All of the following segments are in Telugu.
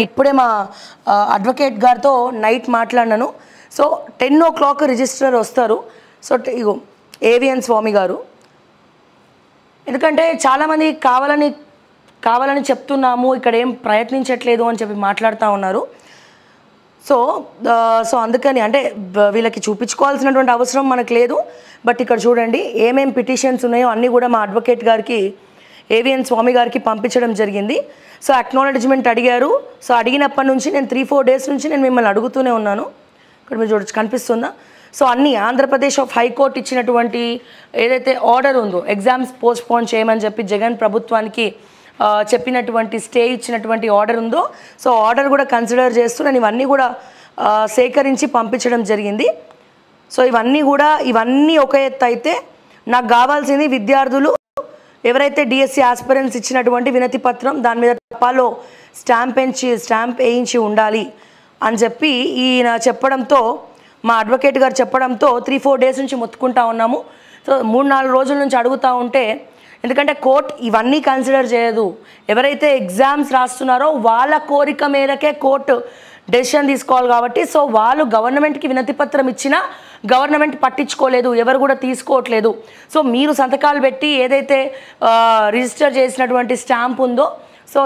ఇప్పుడే మా అడ్వకేట్ గారితో నైట్ మాట్లాడినాను. సో 10 o'clock రిజిస్ట్రార్ వస్తారు. సో ఇగో ఏవిఎన్ స్వామి గారు, ఎందుకంటే చాలామంది కావాలని చెప్తున్నాము, ఇక్కడ ఏం ప్రయత్నించట్లేదు అని చెప్పి మాట్లాడుతూ ఉన్నారు. సో అందుకని అంటే వీళ్ళకి చూపించుకోవాల్సినటువంటి అవసరం మనకు లేదు. బట్ ఇక్కడ చూడండి ఏమేం పిటిషన్స్ ఉన్నాయో అన్నీ కూడా మా అడ్వకేట్ గారికి ఏవిఎన్ స్వామి గారికి పంపించడం జరిగింది. సో అక్నాలెడ్జ్మెంట్ అడిగారు. సో అడిగినప్పటి నుంచి నేను 3-4 days నుంచి నేను మిమ్మల్ని అడుగుతూనే ఉన్నాను. ఇక్కడ మీరు చూడొచ్చు, కనిపిస్తుందా? సో అన్నీ ఆంధ్రప్రదేశ్ ఆఫ్ హైకోర్టు ఇచ్చినటువంటి ఏదైతే ఆర్డర్ ఉందో ఎగ్జామ్స్ పోస్ట్పోన్ చేయమని చెప్పి జగన్ ప్రభుత్వానికి చెప్పినటువంటి స్టే ఇచ్చినటువంటి ఆర్డర్ ఉందో, సో ఆర్డర్ కూడా కన్సిడర్ చేస్తూ నేను ఇవన్నీ కూడా సేకరించి పంపించడం జరిగింది. సో ఇవన్నీ ఒక ఎత్తు అయితే, నాకు కావాల్సింది విద్యార్థులు ఎవరైతే డిఎస్సి ఆస్పిరెంట్స్ ఇచ్చినటువంటి వినతి పత్రం దాని మీద తపాలో స్టాంప్ వేయించి ఉండాలి అని చెప్పి ఈయన చెప్పడంతో, మా అడ్వకేట్ గారు చెప్పడంతో 3-4 days నుంచి మొత్తుకుంటా ఉన్నాము. సో 3-4 రోజుల నుంచి అడుగుతూ ఉంటే, ఎందుకంటే కోర్టు ఇవన్నీ కన్సిడర్ చేయదు. ఎవరైతే ఎగ్జామ్స్ రాస్తున్నారో వాళ్ళ కోరిక మేరకే కోర్టు డెసిషన్ తీసుకోవాలి కాబట్టి, సో వాళ్ళు గవర్నమెంట్కి వినతి పత్రం ఇచ్చినా గవర్నమెంట్ పట్టించుకోలేదు, ఎవరు కూడా తీసుకోవట్లేదు. సో మీరు సంతకాలు పెట్టి ఏదైతే రిజిస్టర్ చేసినటువంటి స్టాంప్ ఉందో, సో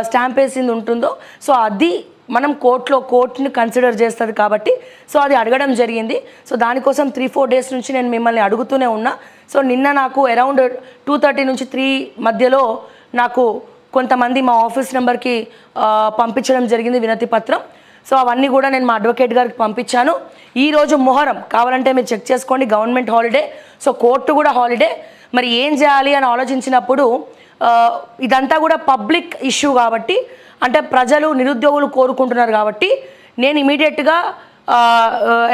స్టాంప్ వేసింది ఉంటుందో, సో అది మనం కోర్టుని కన్సిడర్ చేస్తుంది కాబట్టి సో అది అడగడం జరిగింది. సో దానికోసం 3-4 days నుంచి నేను మిమ్మల్ని అడుగుతూనే ఉన్నా. సో నిన్న నాకు అరౌండ్ 2:30 నుంచి 3 మధ్యలో నాకు కొంతమంది మా ఆఫీస్ నెంబర్కి పంపించడం జరిగింది వినతి పత్రం. సో అవన్నీ కూడా నేను మా అడ్వకేట్ గారికి పంపించాను. ఈరోజు మొహరం, కావాలంటే మీరు చెక్ చేసుకోండి, గవర్నమెంట్ హాలిడే, సో కోర్టు కూడా హాలిడే. మరి ఏం చేయాలి అని ఆలోచించినప్పుడు ఇదంతా కూడా పబ్లిక్ ఇష్యూ కాబట్టి, అంటే ప్రజలు నిరుద్యోగులు కోరుకుంటున్నారు కాబట్టి, నేను ఇమీడియట్గా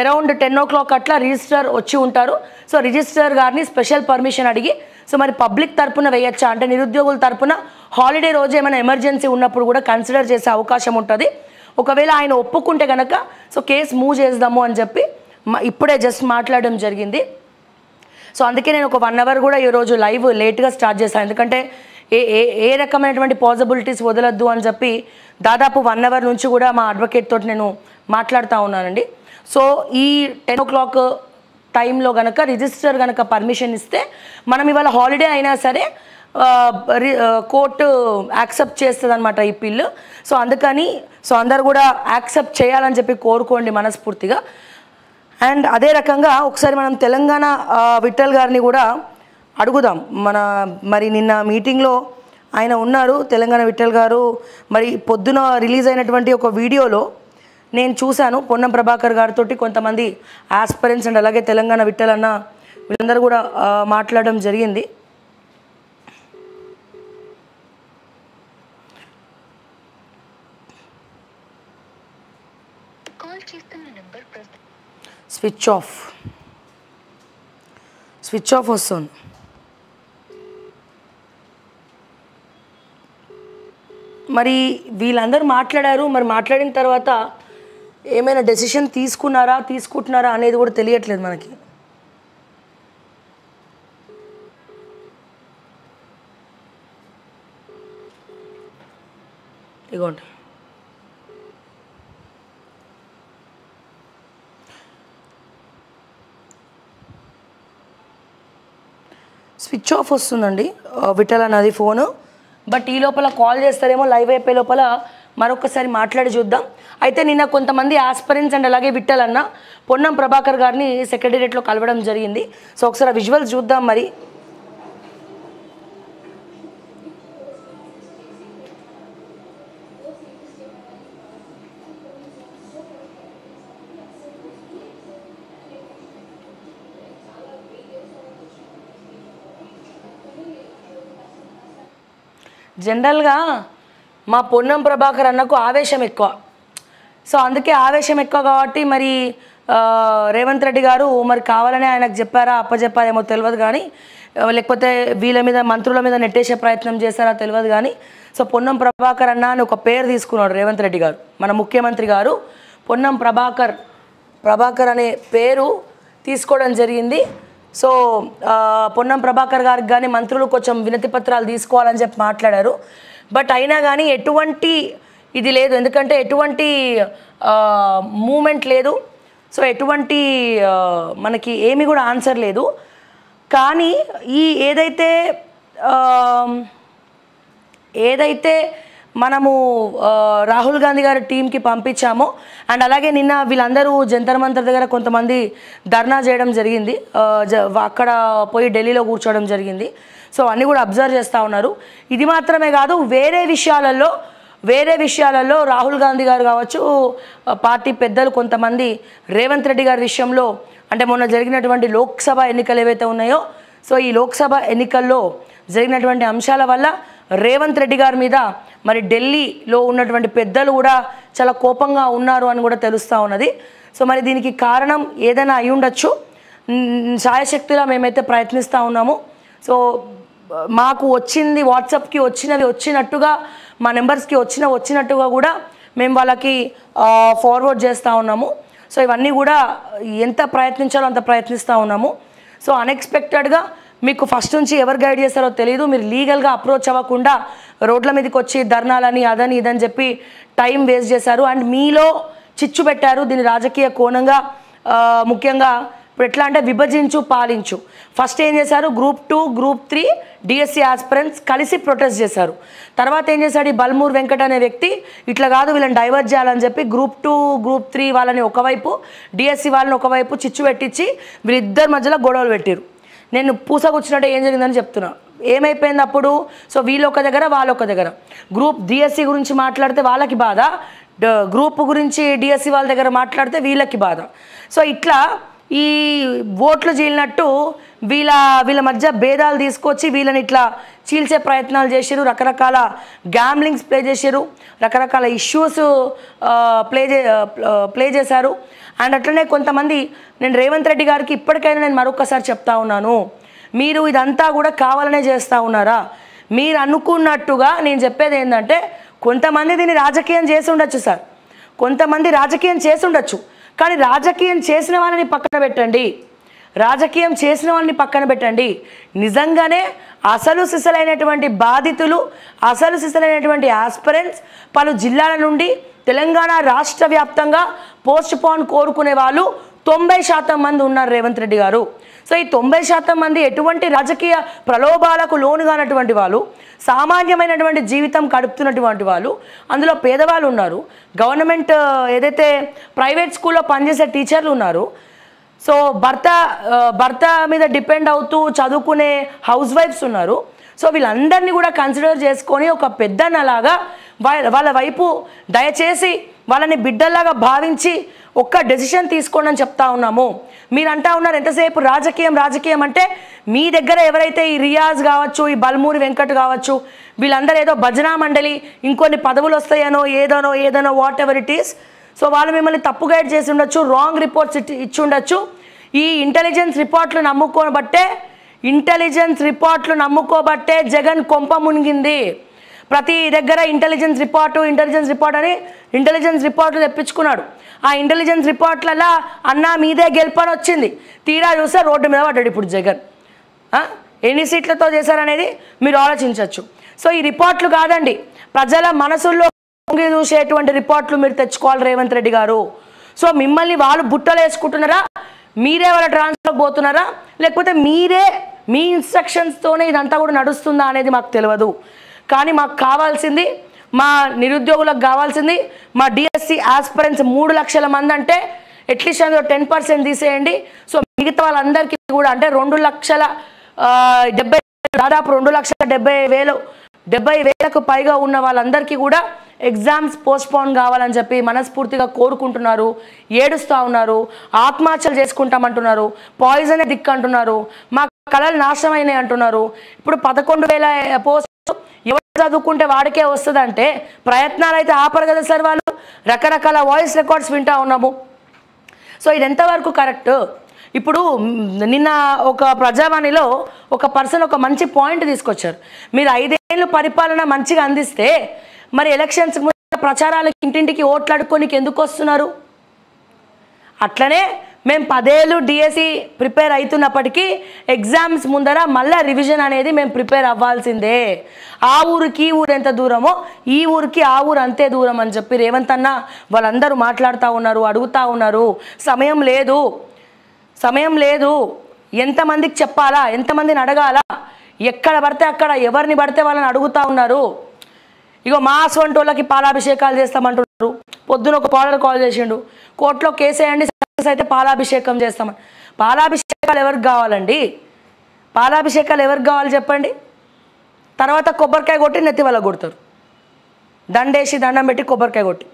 అరౌండ్ 10 o'clock అట్లా రిజిస్టర్ వచ్చి ఉంటారు. సో రిజిస్టర్ గారిని స్పెషల్ పర్మిషన్ అడిగి, సో మరి పబ్లిక్ తరపున వేయచ్చా అంటే నిరుద్యోగుల తరపున హాలిడే రోజు ఏమైనా ఎమర్జెన్సీ ఉన్నప్పుడు కూడా కన్సిడర్ చేసే అవకాశం ఉంటుంది. ఒకవేళ ఆయన ఒప్పుకుంటే కనుక సో కేసు మూవ్ చేద్దాము అని చెప్పి ఇప్పుడే జస్ట్ మాట్లాడడం జరిగింది. సో అందుకే నేను ఒక 1 hour కూడా ఈరోజు లైవ్ లేట్గా స్టార్ట్ చేశాను, ఎందుకంటే ఏ రకమైనటువంటి పాసిబిలిటీస్ వదలొద్దు అని చెప్పి దాదాపు 1 hour నుంచి కూడా మా అడ్వకేట్ తోటి నేను మాట్లాడుతూ ఉన్నానండి. సో ఈ 10 o'clock టైంలో కనుక రిజిస్టర్ కనుక పర్మిషన్ ఇస్తే మనం ఇవాళ హాలిడే అయినా సరే కోర్టు యాక్సెప్ట్ చేస్తుంది అనమాట ఈ పిల్లు. సో అందుకని అందరు కూడా యాక్సెప్ట్ చేయాలని చెప్పి కోరుకోండి మనస్ఫూర్తిగా. అండ్ అదే రకంగా ఒకసారి మనం తెలంగాణ విఠల్ గారిని కూడా అడుగుదాం. మరి నిన్న మీటింగ్లో ఆయన ఉన్నారు, తెలంగాణ విఠల్ గారు. మరి పొద్దున రిలీజ్ అయినటువంటి ఒక వీడియోలో నేను చూశాను, పొన్నం ప్రభాకర్ గారితో కొంతమంది ఆస్పిరెంట్స్ అండ్ అలాగే తెలంగాణ విఠల్ అన్న వీళ్ళందరూ కూడా మాట్లాడడం జరిగింది. స్విచ్ ఆఫ్ వస్తుంది. మరి వీళ్ళందరూ మాట్లాడారు. మరి మాట్లాడిన తర్వాత ఏమైనా డెసిషన్ తీసుకుంటున్నారా అనేది కూడా తెలియట్లేదు మనకి. ఇగోండి, స్విచ్ ఆఫ్ వస్తుందండి విఠల్ అన్నది ఫోను. బట్ ఈ లోపల కాల్ చేస్తారేమో, లైవ్ అయిపోయే లోపల మరొకసారి మాట్లాడి చూద్దాం. అయితే నిన్న కొంతమంది ఆస్పిరెంట్స్ అండ్ అలాగే విఠల్ అన్న పొన్నం ప్రభాకర్ గారిని సెక్రటేరియట్లో కలవడం జరిగింది. సో ఒకసారి విజువల్స్ చూద్దాం. మరి జనరల్గా మా పొన్నం ప్రభాకర్ అన్నకు ఆవేశం ఎక్కువ. సో అందుకే ఆవేశం ఎక్కువ కాబట్టి మరి రేవంత్ రెడ్డి గారు మరి కావాలనే ఆయనకు చెప్పారా అప్పచెప్పారేమో తెలియదు కానీ, లేకపోతే వీళ్ళ మీద మంత్రుల మీద నెట్టేసే ప్రయత్నం చేశారా తెలియదు కానీ, సో పొన్నం ప్రభాకర్ అన్న అని ఒక పేరు తీసుకున్నాడు రేవంత్ రెడ్డి గారు, మన ముఖ్యమంత్రి గారు. పొన్నం ప్రభాకర్ అనే పేరు తీసుకోవడం జరిగింది. సో పొన్నం ప్రభాకర్ గారికి కానీ మంత్రులు కొంచెం వినతి పత్రాలు తీసుకోవాలని చెప్పి మాట్లాడారు. బట్ అయినా కానీ ఎటువంటి ఇది లేదు, ఎందుకంటే ఎటువంటి మూమెంట్ లేదు. సో ఎటువంటి మనకి ఏమీ కూడా ఆన్సర్ లేదు. కానీ ఈ ఏదైతే మనము రాహుల్ గాంధీ గారి టీంకి పంపించామో అండ్ అలాగే నిన్న వీళ్ళందరూ జంతర్ మంతర్ దగ్గర కొంతమంది ధర్నా చేయడం జరిగింది, అక్కడ పోయి ఢిల్లీలో కూర్చోవడం జరిగింది. సో అన్నీ కూడా అబ్జర్వ్ చేస్తూ ఉన్నారు. ఇది మాత్రమే కాదు, వేరే విషయాలలో రాహుల్ గాంధీ గారు కావచ్చు, పార్టీ పెద్దలు కొంతమంది రేవంత్ రెడ్డి గారి విషయంలో అంటే మొన్న జరిగినటువంటి లోక్సభ ఎన్నికలు ఏవైతే ఉన్నాయో, సో ఈ లోక్సభ ఎన్నికల్లో జరిగినటువంటి అంశాల వల్ల రేవంత్ రెడ్డి గారి మీద మరి ఢిల్లీలో ఉన్నటువంటి పెద్దలు కూడా చాలా కోపంగా ఉన్నారు అని కూడా తెలుస్తూ ఉన్నది. సో మరి దీనికి కారణం ఏదైనా అయి ఉండొచ్చు. శాయశక్తిలా మేమైతే ప్రయత్నిస్తూ ఉన్నాము. సో మాకు వచ్చింది వాట్సాప్కి వచ్చినట్టుగా మా నెంబర్స్కి వచ్చినట్టుగా కూడా మేము వాళ్ళకి ఫార్వర్డ్ చేస్తూ ఉన్నాము. సో ఇవన్నీ కూడా ఎంత ప్రయత్నించాలో అంత ప్రయత్నిస్తూ ఉన్నాము. సో అన్ఎక్స్పెక్టెడ్గా మీకు ఫస్ట్ నుంచి ఎవరు గైడ్ చేస్తారో తెలియదు, మీరు లీగల్గా అప్రోచ్ అవ్వకుండా రోడ్ల మీదకి వచ్చి ధర్నాలని అదని ఇదని చెప్పి టైం వేస్ట్ చేశారు అండ్ మీలో చిచ్చు పెట్టారు. దీని రాజకీయ కోణంగా ముఖ్యంగా ఇప్పుడు ఎట్లా అంటే విభజించు పాలించు. ఫస్ట్ ఏం చేశారు, గ్రూప్ 2 గ్రూప్ 3 డిఎస్సి ఆస్పిరెంట్స్ కలిసి ప్రొటెస్ట్ చేశారు. తర్వాత ఏం చేశాడు ఈ బల్మూర్ వెంకట్ అనే వ్యక్తి, ఇట్లా కాదు వీళ్ళని డైవర్ట్ చేయాలని చెప్పి గ్రూప్ 2 గ్రూప్ 3 వాళ్ళని ఒకవైపు, డిఎస్సి వాళ్ళని ఒకవైపు చిచ్చు పెట్టించి వీళ్ళిద్దరి మధ్యలో గొడవలు పెట్టారు. నేను పూసకొచ్చినట్టు ఏం జరిగిందని చెప్తున్నా. ఏమైపోయింది అప్పుడు, సో వీళ్ళు ఒక దగ్గర వాళ్ళు ఒక దగ్గర, గ్రూప్ డిఎస్సి గురించి మాట్లాడితే వాళ్ళకి బాధ, గ్రూప్ గురించి డిఎస్సి వాళ్ళ దగ్గర మాట్లాడితే వీళ్ళకి బాధ. సో ఇట్లా ఈ ఓట్లు చీలినట్టు వీళ్ళ మధ్య భేదాలు తీసుకొచ్చి వీళ్ళని ఇట్లా చీల్చే ప్రయత్నాలు చేశారు. రకరకాల గ్యామ్లింగ్స్ ప్లే చేశారు, రకరకాల ఇష్యూస్ ప్లే చేశారు. అండ్ అట్లనే కొంతమంది, నేను రేవంత్ రెడ్డి గారికి ఇప్పటికైనా నేను మరొకసారి చెప్తా ఉన్నాను, మీరు ఇదంతా కూడా కావాలనే చేస్తూ ఉన్నారా? మీరు అనుకున్నట్టుగా నేను చెప్పేది ఏంటంటే, కొంతమంది దీన్ని రాజకీయం చేసి ఉండొచ్చు సార్, కొంతమంది రాజకీయం చేసి ఉండొచ్చు, కానీ రాజకీయం చేసిన వాళ్ళని పక్కన పెట్టండి. నిజంగానే అసలు సిసలైనటువంటి బాధితులు, అసలు సిసలైనటువంటి ఆస్పిరెంట్స్ పలు జిల్లాల నుండి తెలంగాణ రాష్ట్ర వ్యాప్తంగా పోస్ట్ పోన్ కోరుకునే వాళ్ళు 90% మంది ఉన్నారు రేవంత్ రెడ్డి గారు. సో ఈ 90% మంది ఎటువంటి రాజకీయ ప్రలోభాలకు లోను కానటువంటి వాళ్ళు, సామాన్యమైనటువంటి జీవితం గడుపుతున్నటువంటి వాళ్ళు, అందులో పేదవాళ్ళు ఉన్నారు, గవర్నమెంట్ ఏదైతే ప్రైవేట్ స్కూల్లో పనిచేసే టీచర్లు ఉన్నారు, సో భర్త మీద డిపెండ్ అవుతూ చదువుకునే హౌస్ వైఫ్స్ ఉన్నారు. సో వీళ్ళందరినీ కూడా కన్సిడర్ చేసుకొని ఒక పెద్దన్నలాగా వాళ్ళ వైపు దయచేసి వాళ్ళని బిడ్డల్లాగా భావించి ఒక్క డెసిషన్ తీసుకోండి అని చెప్తా ఉన్నాము. మీరు అంటా ఉన్నారు ఎంతసేపు రాజకీయం అంటే, మీ దగ్గర ఎవరైతే ఈ రియాజ్ కావచ్చు, ఈ బల్మూరి వెంకట్ కావచ్చు, వీళ్ళందరూ ఏదో భజనా మండలి ఇంకొన్ని పదవులు వస్తాయనో ఏదనో whatever it is. So వాళ్ళు మిమ్మల్ని తప్పు గైడ్ చేసి ఉండొచ్చు, రాంగ్ రిపోర్ట్స్ ఇచ్చి ఉండొచ్చు. ఈ ఇంటెలిజెన్స్ రిపోర్ట్లు నమ్ముకోబట్టే జగన్ కొంప మునిగింది. ప్రతి దగ్గర ఇంటెలిజెన్స్ రిపోర్ట్లు తెప్పించుకున్నాడు. ఆ ఇంటెలిజెన్స్ రిపోర్ట్లలో అన్నా మీదే గెలుపని వచ్చింది. తీరా చూస్తే రోడ్డు మీద పడ్డాడు ఇప్పుడు జగన్. ఎన్ని సీట్లతో చేశారనేది మీరు ఆలోచించవచ్చు. సో ఈ రిపోర్ట్లు కాదండి, ప్రజల మనసుల్లో చూసేటువంటి రిపోర్ట్లు మీరు తెచ్చుకోవాలి రేవంత్ రెడ్డి గారు. సో మిమ్మల్ని వాళ్ళు బుట్టలు వేసుకుంటున్నారా, మీరే వాళ్ళ ట్రాన్స్ఫర్కి పోతున్నారా, లేకపోతే మీరే మీ ఇన్స్ట్రక్షన్స్తోనే ఇదంతా కూడా నడుస్తుందా అనేది మాకు తెలియదు. కానీ మాకు కావాల్సింది, మా నిరుద్యోగులకు కావాల్సింది, మా డిఎస్సి ఆస్పిరెంట్స్ 3 లక్షల మంది అంటే అట్లీస్ట్ అందులో 10% తీసేయండి. సో మిగతా వాళ్ళందరికీ కూడా అంటే 2,70,000 దాదాపు 2,70,000కు పైగా ఉన్న వాళ్ళందరికీ కూడా ఎగ్జామ్స్ పోస్ట్పోన్ కావాలని చెప్పి మనస్ఫూర్తిగా కోరుకుంటున్నారు, ఏడుస్తూ ఉన్నారు, ఆత్మహత్యలు చేసుకుంటామంటున్నారు, పాయిజనే దిక్కు అంటున్నారు, మా కళలు నాశనం అయినాయి అంటున్నారు. ఇప్పుడు 11,000 పోస్ట్ ఎవరు చదువుకుంటే వాడికే వస్తుందంటే ప్రయత్నాలు అయితే ఆపరు కదా సార్ వాళ్ళు. రకరకాల వాయిస్ రికార్డ్స్ వింటూ ఉన్నాము. సో ఇది ఎంతవరకు కరెక్ట్? ఇప్పుడు నిన్న ఒక ప్రజావాణిలో ఒక పర్సన్ ఒక మంచి పాయింట్ తీసుకొచ్చారు. మీరు 5 ఏళ్ళు పరిపాలన మంచిగా అందిస్తే మరి ఎలక్షన్స్ ప్రచారాలకు ఇంటింటికి ఓట్లు అడుక్కోనికి ఎందుకు వస్తున్నారు? అట్లనే మేము 10 ఏళ్ళు డిఎస్సి ప్రిపేర్ అవుతున్నప్పటికీ ఎగ్జామ్స్ ముందర మళ్ళీ రివిజన్ అనేది మేము ప్రిపేర్ అవ్వాల్సిందే. ఆ ఊరికి ఈ ఊరు ఎంత దూరమో ఈ ఊరికి ఆ ఊరు అంతే దూరం అని చెప్పి రేవంత్ అన్న వాళ్ళందరూ మాట్లాడుతూ ఉన్నారు, అడుగుతూ ఉన్నారు. సమయం లేదు, ఎంతమందికి చెప్పాలా, ఎంతమందిని అడగాలా, ఎక్కడ పడితే అక్కడ ఎవరిని పడితే వాళ్ళని అడుగుతూ ఉన్నారు. ఇగో మా అసవంటి వాళ్ళకి పాలాభిషేకాలు చేస్తామంటున్నారు. పొద్దున ఒక పౌడర్ కాల్ చేసిండు, కోర్టులో కేసు వేయండి సక్సెస్ అయితే పాలాభిషేకం చేస్తామని. పాలాభిషేకాలు ఎవరికి కావాలండి? పాలాభిషేకాలు ఎవరికి కావాలి చెప్పండి? తర్వాత కొబ్బరికాయ కొట్టి నెత్తి వల్ల కొడతారు, దండేసి దండం పెట్టి కొబ్బరికాయ కొట్టి.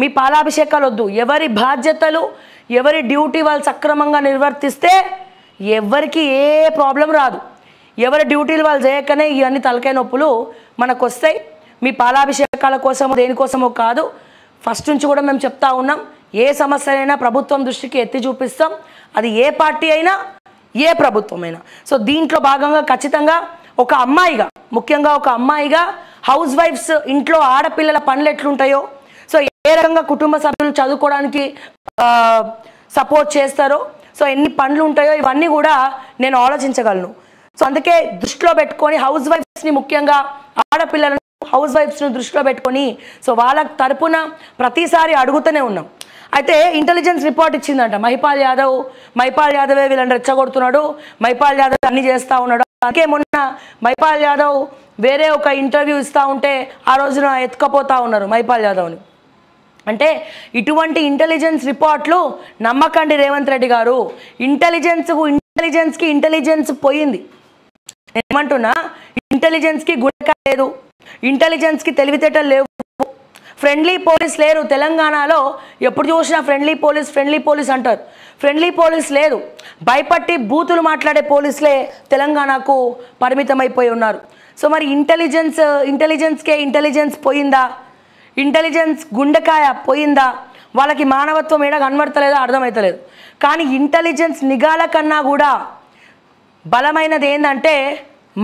మీ పాలాభిషేకాలు వద్దు. ఎవరి బాధ్యతలు ఎవరి డ్యూటీ వాళ్ళు సక్రమంగా నిర్వర్తిస్తే ఎవరికి ఏ ప్రాబ్లం రాదు. ఎవరి డ్యూటీలు వాళ్ళు చేయకనే ఇవన్నీ తలకాయ నొప్పులు మనకు వస్తాయి. మీ పాలాభిషేకాల కోసమో దేనికోసమో కాదు, ఫస్ట్ నుంచి కూడా మేము చెప్తా ఉన్నాం, ఏ సమస్యనైనా ప్రభుత్వం దృష్టికి ఎత్తి చూపిస్తాం. అది ఏ పార్టీ అయినా ఏ ప్రభుత్వం అయినా. సో దీంట్లో భాగంగా ఖచ్చితంగా ఒక అమ్మాయిగా, ముఖ్యంగా ఒక అమ్మాయిగా హౌస్ వైఫ్స్ ఇంట్లో ఆడపిల్లల పనులు ఎట్లుంటాయో, సో ఏ రకంగా కుటుంబ సభ్యులు చదువుకోవడానికి సపోర్ట్ చేస్తారో, సో ఎన్ని పనులు ఉంటాయో ఇవన్నీ కూడా నేను ఆలోచించగలను. సో అందుకే దృష్టిలో పెట్టుకొని హౌస్ వైఫ్స్ని, ముఖ్యంగా ఆడపిల్లలను హౌస్ వైఫ్స్ని దృష్టిలో పెట్టుకొని సో వాళ్ళ తరపున ప్రతిసారి అడుగుతూనే ఉన్నాం. అయితే ఇంటెలిజెన్స్ రిపోర్ట్ ఇచ్చిందంట మహిపాల్ యాదవే వీళ్ళని రెచ్చగొడుతున్నాడు, మహిపాల్ యాదవ్ అన్ని చేస్తూ ఉన్నాడు. అందుకే మొన్న మహిపాల్ యాదవ్ వేరే ఒక ఇంటర్వ్యూ ఇస్తూ ఉంటే ఆ రోజున ఎత్తుకపోతూ ఉన్నారు మహిపాల్ యాదవ్ని. అంటే ఇటువంటి ఇంటెలిజెన్స్ రిపోర్ట్లు నమ్మకండి రేవంత్ రెడ్డి గారు. ఇంటెలిజెన్స్కి పోయింది. నేను ఏమంటున్నా, ఇంటెలిజెన్స్కి గుండెకాయ లేదు, ఇంటెలిజెన్స్కి తెలివితేటలు లేవు, ఫ్రెండ్లీ పోలీస్ లేరు. తెలంగాణలో ఎప్పుడు చూసినా ఫ్రెండ్లీ పోలీస్ అంటారు. ఫ్రెండ్లీ పోలీస్ లేదు, భయపట్టి బూతులు మాట్లాడే పోలీసులే తెలంగాణకు పరిమితమైపోయి ఉన్నారు. సో మరి ఇంటెలిజెన్స్ పోయిందా? ఇంటెలిజెన్స్ గుండెకాయ పోయిందా? వాళ్ళకి మానవత్వం ఏడా కనబడతలేదో అర్థమవుతలేదు. కానీ ఇంటెలిజెన్స్ నిఘాల కన్నా కూడా బలమైనది ఏంటంటే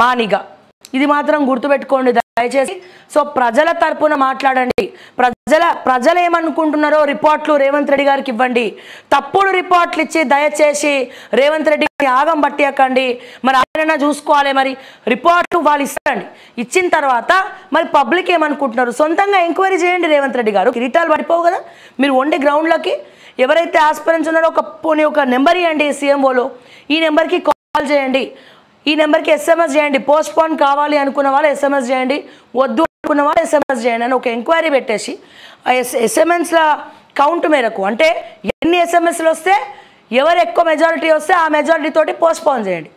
మా నిఘా. ఇది మాత్రం గుర్తుపెట్టుకోండి దయచేసి. సో ప్రజల తరపున మాట్లాడండి. ప్రజలు ఏమనుకుంటున్నారో రిపోర్ట్లు రేవంత్ రెడ్డి గారికి ఇవ్వండి. తప్పుడు రిపోర్ట్లు ఇచ్చి దయచేసి రేవంత్ రెడ్డి ఆగం పట్టియకండి. మరి ఆయన చూసుకోవాలి. మరి రిపోర్ట్లు వాళ్ళు ఇస్తారండి, ఇచ్చిన తర్వాత మరి పబ్లిక్ ఏమనుకుంటున్నారు సొంతంగా ఎంక్వైరీ చేయండి. రేవంత్ రెడ్డి గారు కిరీటాలు పడిపోవు కదా. మీరు వండి గ్రౌండ్లోకి ఎవరైతే ఆస్పిరెంట్స్ ఉన్నారో ఒక నెంబర్ ఇవ్వండి సీఎంఓలో, ఈ నెంబర్కి కాల్ చేయండి, ఈ నెంబర్కి ఎస్ఎంఎస్ చేయండి. పోస్ట్పోన్ కావాలి అనుకున్న వాళ్ళు ఎస్ఎంఎస్ చేయండి, వద్దు అనుకున్న వాళ్ళు ఎస్ఎంఎస్ చేయండి అని ఒక ఎంక్వైరీ పెట్టేసి ఎస్ఎంఎస్ల కౌంట్ మేరకు, అంటే ఎన్ని ఎస్ఎంఎస్లు వస్తే ఎవరు ఎక్కువ మెజారిటీ వస్తే ఆ మెజారిటీ తోటి పోస్ట్పోన్ చేయండి.